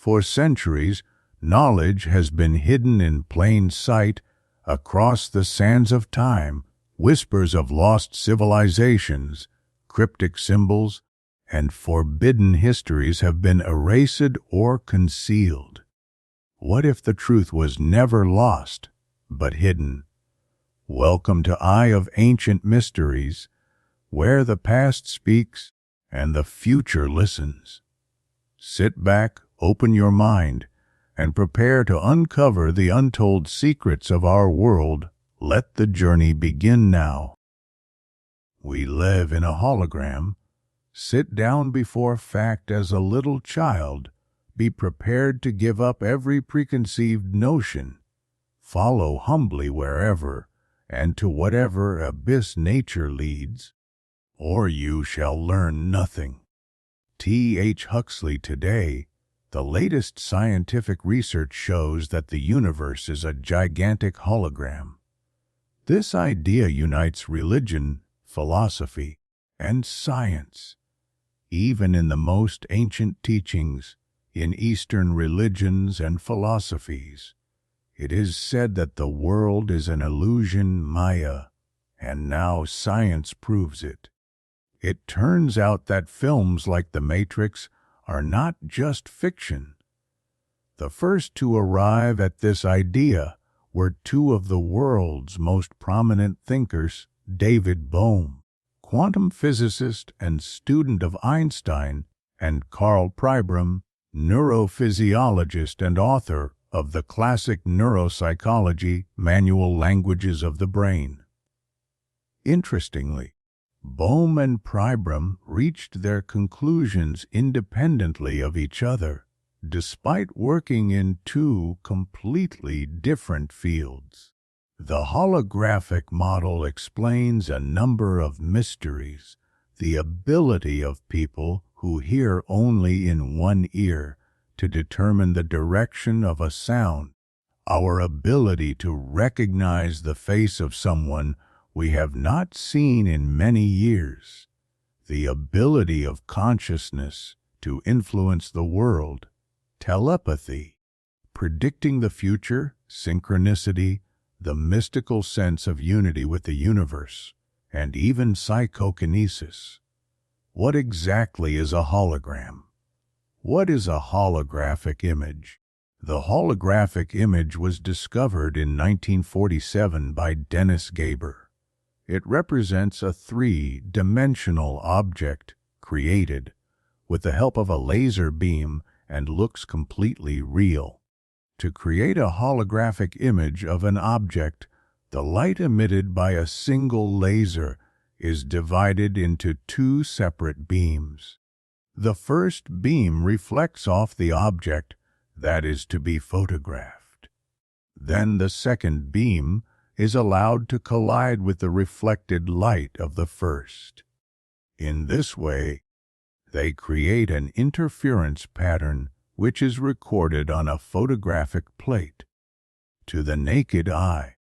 For centuries, knowledge has been hidden in plain sight across the sands of time. Whispers of lost civilizations, cryptic symbols, and forbidden histories have been erased or concealed. What if the truth was never lost, but hidden? Welcome to Eye of Ancient Mysteries, where the past speaks and the future listens. Sit back, open your mind, and prepare to uncover the untold secrets of our world. Let the journey begin now. We live in a hologram. Sit down before fact as a little child. Be prepared to give up every preconceived notion. Follow humbly wherever and to whatever abyss nature leads, or you shall learn nothing. T.H. Huxley. Today, the latest scientific research shows that the universe is a gigantic hologram. This idea unites religion, philosophy, and science. Even in the most ancient teachings, in Eastern religions and philosophies, it is said that the world is an illusion, Maya, and now science proves it. It turns out that films like The Matrix are not just fiction. The first to arrive at this idea were two of the world's most prominent thinkers, David Bohm, quantum physicist and student of Einstein, and Carl Pribram, neurophysiologist and author of the classic neuropsychology manual Languages of the Brain. Interestingly, Bohm and Pribram reached their conclusions independently of each other, despite working in two completely different fields. The holographic model explains a number of mysteries: the ability of people who hear only in one ear to determine the direction of a sound, our ability to recognize the face of someone we have not seen in many years, the ability of consciousness to influence the world, telepathy, predicting the future, synchronicity, the mystical sense of unity with the universe, and even psychokinesis. What exactly is a hologram? What is a holographic image? The holographic image was discovered in 1947 by Dennis Gaber. It represents a three-dimensional object created with the help of a laser beam and looks completely real. To create a holographic image of an object, the light emitted by a single laser is divided into two separate beams. The first beam reflects off the object that is to be photographed. Then the second beam is allowed to collide with the reflected light of the first. In this way, they create an interference pattern which is recorded on a photographic plate. To the naked eye,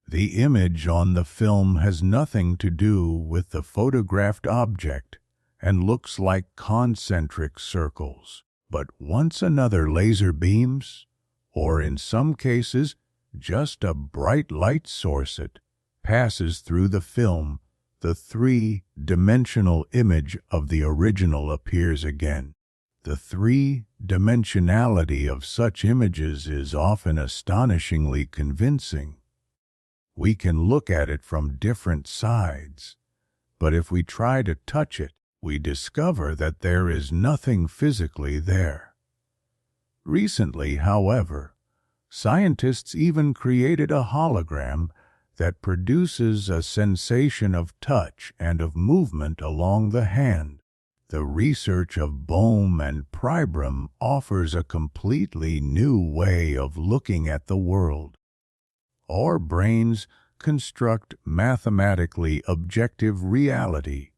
the image on the film has nothing to do with the photographed object and looks like concentric circles. But once another laser beams, or in some cases just a bright light source, passes through the film, the three-dimensional image of the original appears again. The three-dimensionality of such images is often astonishingly convincing. We can look at it from different sides, but if we try to touch it, we discover that there is nothing physically there. Recently, however, scientists even created a hologram that produces a sensation of touch and of movement along the hand. The research of Bohm and Pribram offers a completely new way of looking at the world. Our brains construct mathematically objective reality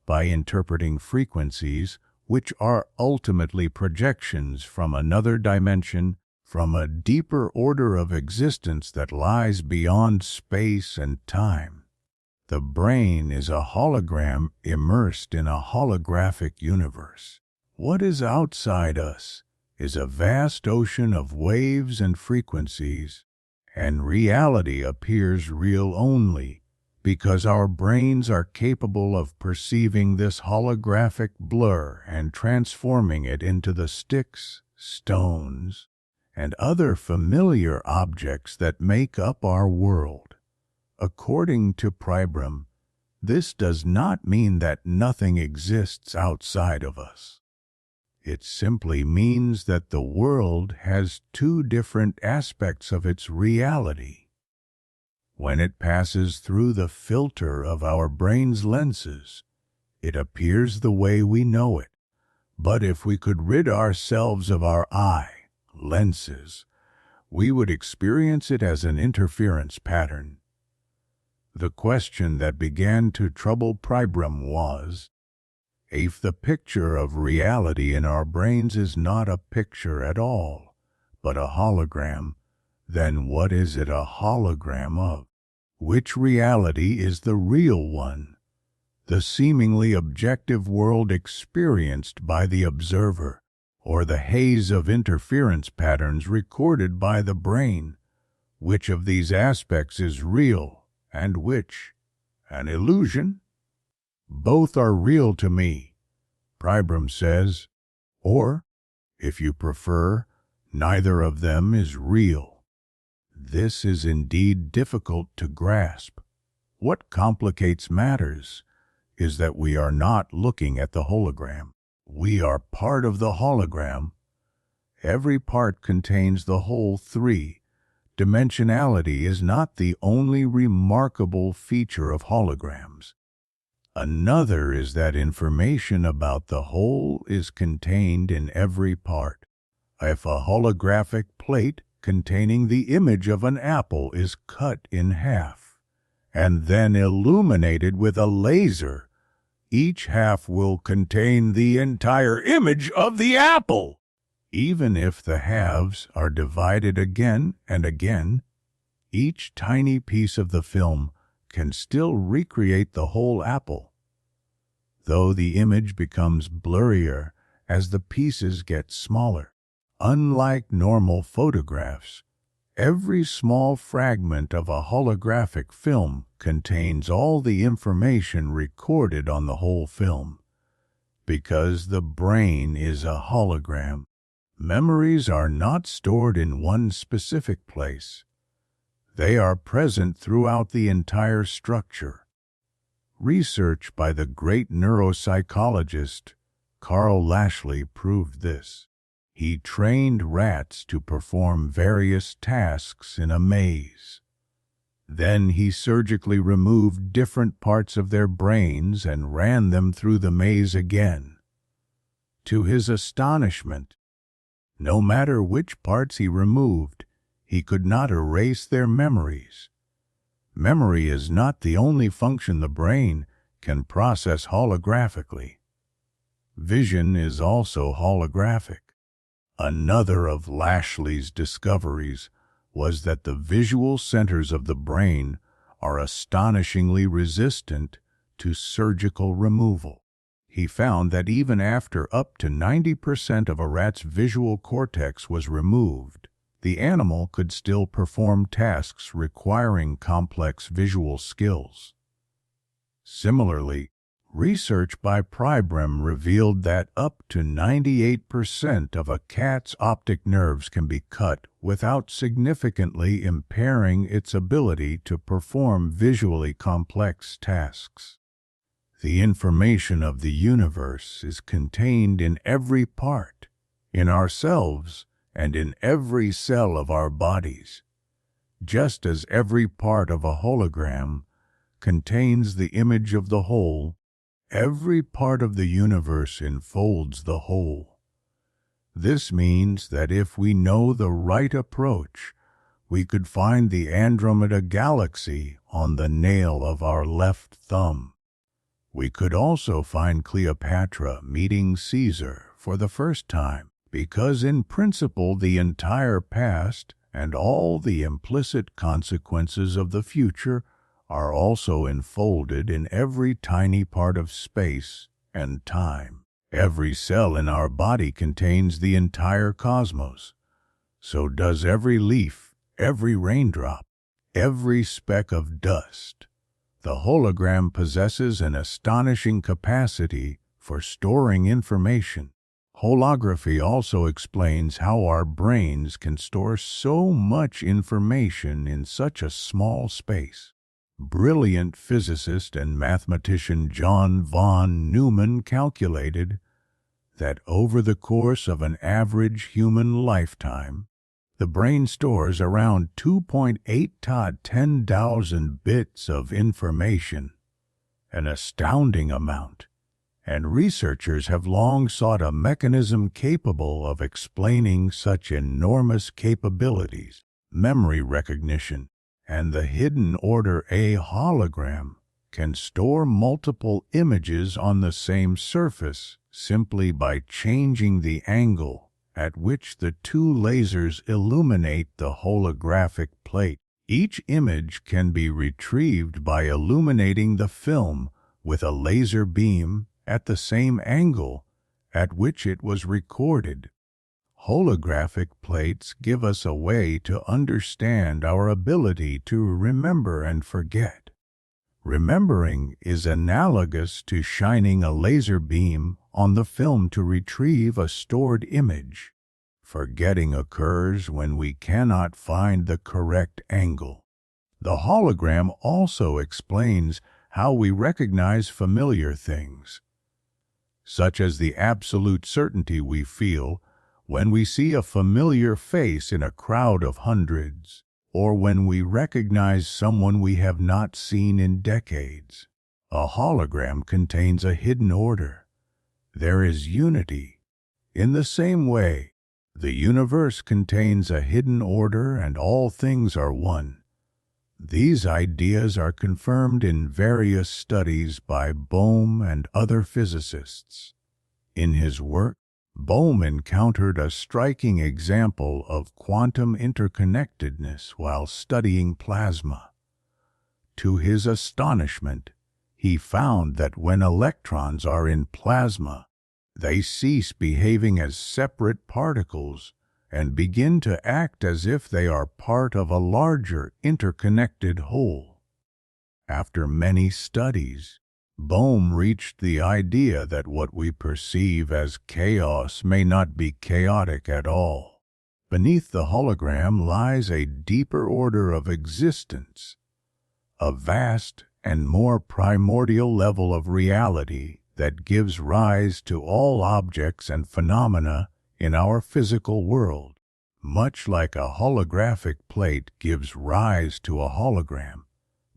by interpreting frequencies which are ultimately projections from another dimension, from a deeper order of existence that lies beyond space and time. The brain is a hologram immersed in a holographic universe. What is outside us is a vast ocean of waves and frequencies, and reality appears real only because our brains are capable of perceiving this holographic blur and transforming it into the sticks, stones, and other familiar objects that make up our world. According to Pribram, this does not mean that nothing exists outside of us. It simply means that the world has two different aspects of its reality. When it passes through the filter of our brain's lenses, it appears the way we know it. But if we could rid ourselves of our lenses, we would experience it as an interference pattern. The question that began to trouble Pribram was, if the picture of reality in our brains is not a picture at all, but a hologram, then what is it a hologram of? Which reality is the real one? The seemingly objective world experienced by the observer, or the haze of interference patterns recorded by the brain? Which of these aspects is real, and which an illusion? Both are real to me, Pribram says, or, if you prefer, neither of them is real. This is indeed difficult to grasp. What complicates matters is that we are not looking at the hologram. We are part of the hologram. Every part contains the whole three. Dimensionality is not the only remarkable feature of holograms. Another is that information about the whole is contained in every part. If a holographic plate containing the image of an apple is cut in half and then illuminated with a laser, each half will contain the entire image of the apple. Even if the halves are divided again and again, each tiny piece of the film can still recreate the whole apple, though the image becomes blurrier as the pieces get smaller. Unlike normal photographs, every small fragment of a holographic film contains all the information recorded on the whole film. Because the brain is a hologram, memories are not stored in one specific place. They are present throughout the entire structure. Research by the great neuropsychologist Carl Lashley proved this. He trained rats to perform various tasks in a maze. Then he surgically removed different parts of their brains and ran them through the maze again. To his astonishment, no matter which parts he removed, he could not erase their memories. Memory is not the only function the brain can process holographically. Vision is also holographic. Another of Lashley's discoveries was that the visual centers of the brain are astonishingly resistant to surgical removal. He found that even after up to 90% of a rat's visual cortex was removed, the animal could still perform tasks requiring complex visual skills. Similarly, research by Pribram revealed that up to 98% of a cat's optic nerves can be cut without significantly impairing its ability to perform visually complex tasks. The information of the universe is contained in every part, in ourselves, and in every cell of our bodies. Just as every part of a hologram contains the image of the whole, every part of the universe enfolds the whole. This means that if we know the right approach, we could find the Andromeda Galaxy on the nail of our left thumb. We could also find Cleopatra meeting Caesar for the first time, because in principle the entire past and all the implicit consequences of the future are also enfolded in every tiny part of space and time. Every cell in our body contains the entire cosmos. So does every leaf, every raindrop, every speck of dust. The hologram possesses an astonishing capacity for storing information. Holography also explains how our brains can store so much information in such a small space. Brilliant physicist and mathematician John von Neumann calculated that over the course of an average human lifetime, the brain stores around 2.8 to 10,000 bits of information, an astounding amount, and researchers have long sought a mechanism capable of explaining such enormous capabilities. Memory recognition and the hidden order. A hologram can store multiple images on the same surface simply by changing the angle at which the two lasers illuminate the holographic plate. Each image can be retrieved by illuminating the film with a laser beam at the same angle at which it was recorded. Holographic plates give us a way to understand our ability to remember and forget. Remembering is analogous to shining a laser beam on the film to retrieve a stored image. Forgetting occurs when we cannot find the correct angle. The hologram also explains how we recognize familiar things, such as the absolute certainty we feel when we see a familiar face in a crowd of hundreds, or when we recognize someone we have not seen in decades. A hologram contains a hidden order. There is unity. In the same way, the universe contains a hidden order and all things are one. These ideas are confirmed in various studies by Bohm and other physicists. In his work, Bohm encountered a striking example of quantum interconnectedness while studying plasma. To his astonishment, he found that when electrons are in plasma, they cease behaving as separate particles and begin to act as if they are part of a larger interconnected whole. After many studies, Bohm reached the idea that what we perceive as chaos may not be chaotic at all. Beneath the hologram lies a deeper order of existence, a vast and more primordial level of reality that gives rise to all objects and phenomena in our physical world. Much like a holographic plate gives rise to a hologram,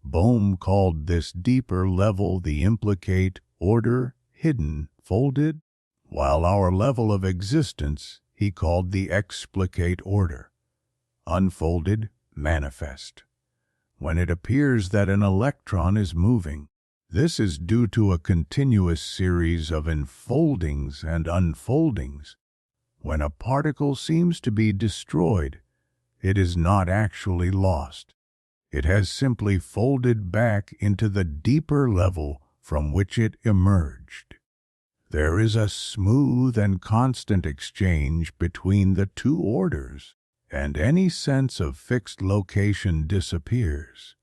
Bohm called this deeper level the implicate order, hidden, folded, while our level of existence he called the explicate order, unfolded, manifest. When it appears that an electron is moving, this is due to a continuous series of enfoldings and unfoldings. When a particle seems to be destroyed, it is not actually lost. It has simply folded back into the deeper level from which it emerged. There is a smooth and constant exchange between the two orders, and any sense of fixed location disappears.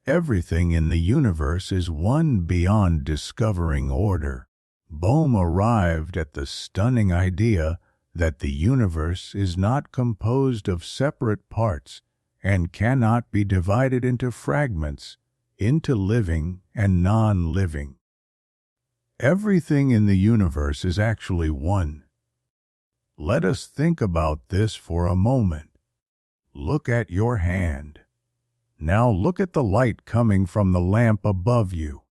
Everything in the universe is one beyond discovering order. Bohm arrived at the stunning idea that the universe is not composed of separate parts and cannot be divided into fragments, into living and non-living. Everything in the universe is actually one. Let us think about this for a moment. Look at your hand. Now look at the light coming from the lamp above you.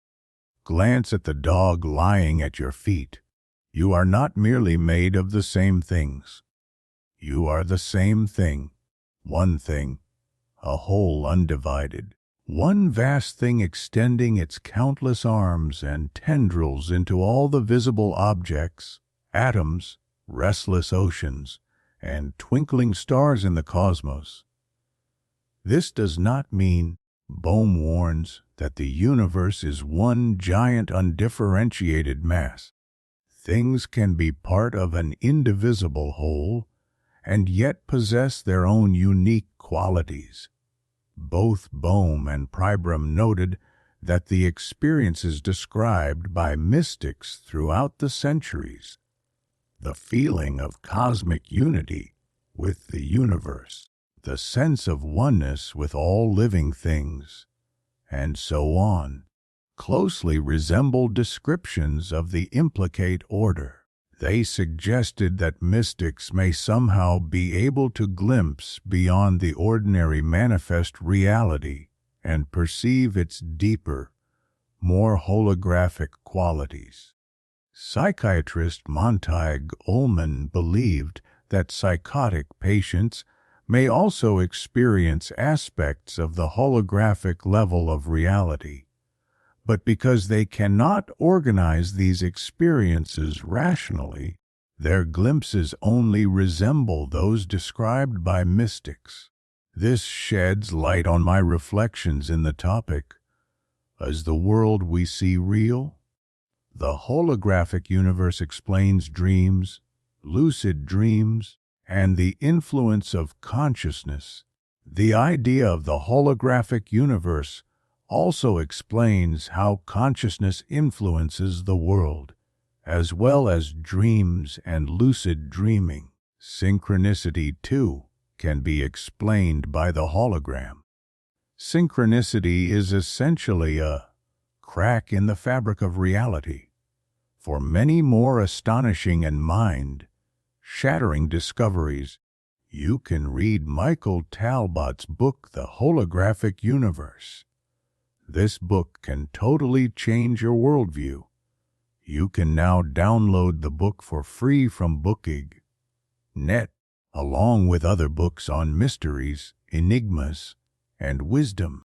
Glance at the dog lying at your feet. You are not merely made of the same things. You are the same thing, one thing, a whole undivided, one vast thing extending its countless arms and tendrils into all the visible objects, atoms, restless oceans, and twinkling stars in the cosmos. This does not mean, Bohm warns, that the universe is one giant undifferentiated mass. Things can be part of an indivisible whole and yet possess their own unique qualities. Both Bohm and Pribram noted that the experiences described by mystics throughout the centuries, the feeling of cosmic unity with the universe, the sense of oneness with all living things, and so on, closely resemble descriptions of the implicate order. They suggested that mystics may somehow be able to glimpse beyond the ordinary manifest reality and perceive its deeper, more holographic qualities. Psychiatrist Montague Ullman believed that psychotic patients may also experience aspects of the holographic level of reality, but because they cannot organize these experiences rationally, their glimpses only resemble those described by mystics. This sheds light on my reflections in the topic. Is the world we see real? The holographic universe explains dreams, lucid dreams, and the influence of consciousness. The idea of the holographic universe also explains how consciousness influences the world, as well as dreams and lucid dreaming. Synchronicity, too, can be explained by the hologram. Synchronicity is essentially a crack in the fabric of reality. For many more astonishing and mind-shattering discoveries, you can read Michael Talbot's book, The Holographic Universe. This book can totally change your worldview. You can now download the book for free from Bookig.net, along with other books on mysteries, enigmas, and wisdom.